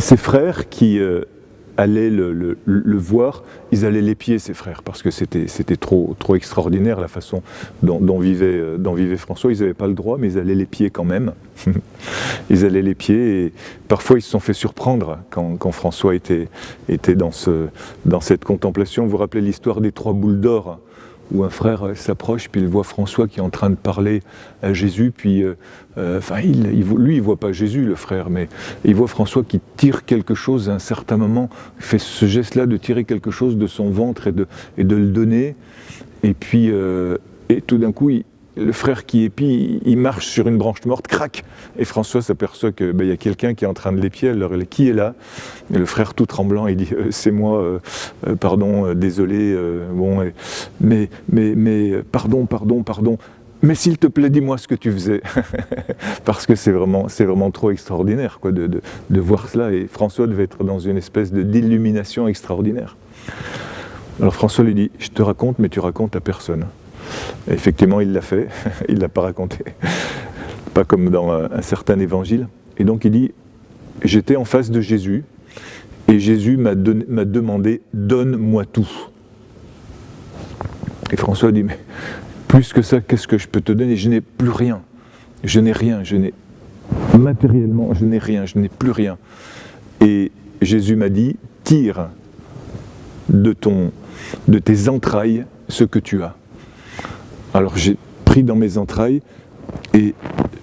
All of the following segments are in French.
ses frères qui allaient le voir, ils allaient l'épier, ses frères, parce que c'était trop extraordinaire la façon dont vivait François. Ils n'avaient pas le droit, mais ils allaient l'épier quand même. Ils allaient l'épier, et parfois ils se sont fait surprendre quand François était dans cette contemplation. Vous vous rappelez l'histoire des 3 boules d'or, où un frère s'approche, puis il voit François qui est en train de parler à Jésus, puis lui il voit pas Jésus, le frère, mais il voit François qui tire quelque chose à un certain moment, il fait ce geste-là de tirer quelque chose de son ventre et de le donner, et puis et tout d'un coup, le frère qui épie, il marche sur une branche morte, crac, et François s'aperçoit que y a quelqu'un qui est en train de l'épier. Alors qui est là? Et le frère tout tremblant, il dit c'est moi, pardon, désolé, mais pardon, mais s'il te plaît, dis-moi ce que tu faisais. Parce que c'est vraiment trop extraordinaire quoi, de voir cela, et François devait être dans une espèce d'illumination extraordinaire. Alors François lui dit, je te raconte, mais tu racontes à personne. Et effectivement, il l'a fait, il ne l'a pas raconté, pas comme dans un certain évangile. Et donc il dit, j'étais en face de Jésus, et Jésus m'a demandé, donne-moi tout. Et François dit, mais plus que ça, qu'est-ce que je peux te donner? Je n'ai plus rien, matériellement, je n'ai rien, je n'ai plus rien. Et Jésus m'a dit, tire de tes entrailles ce que tu as. Alors j'ai pris dans mes entrailles et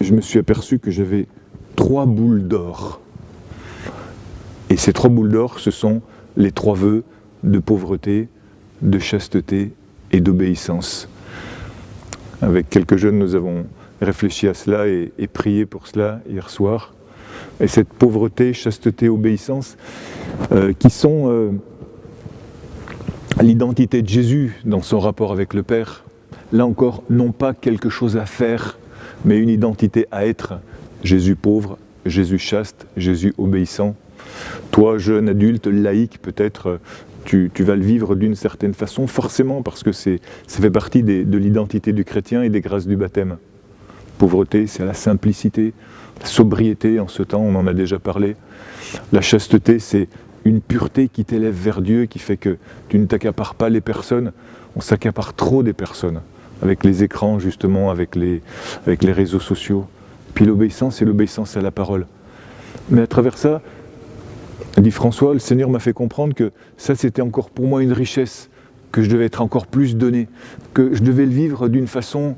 je me suis aperçu que j'avais 3 boules d'or. Et ces 3 boules d'or, ce sont les 3 vœux de pauvreté, de chasteté et d'obéissance. Avec quelques jeunes, nous avons réfléchi à cela et prié pour cela hier soir. Et cette pauvreté, chasteté, obéissance, qui sont l'identité de Jésus dans son rapport avec le Père. Là encore, non pas quelque chose à faire, mais une identité à être. Jésus pauvre, Jésus chaste, Jésus obéissant. Toi, jeune adulte, laïque, peut-être, tu vas le vivre d'une certaine façon, forcément, parce que ça fait partie de l'identité du chrétien et des grâces du baptême. Pauvreté, c'est la simplicité, la sobriété, en ce temps, on en a déjà parlé. La chasteté, c'est une pureté qui t'élève vers Dieu, qui fait que tu ne t'accapares pas les personnes. On s'accapare trop des personnes, avec les écrans justement, avec les réseaux sociaux. Puis l'obéissance, c'est l'obéissance à la parole. Mais à travers ça, dit François, le Seigneur m'a fait comprendre que ça c'était encore pour moi une richesse, que je devais être encore plus donné, que je devais le vivre d'une façon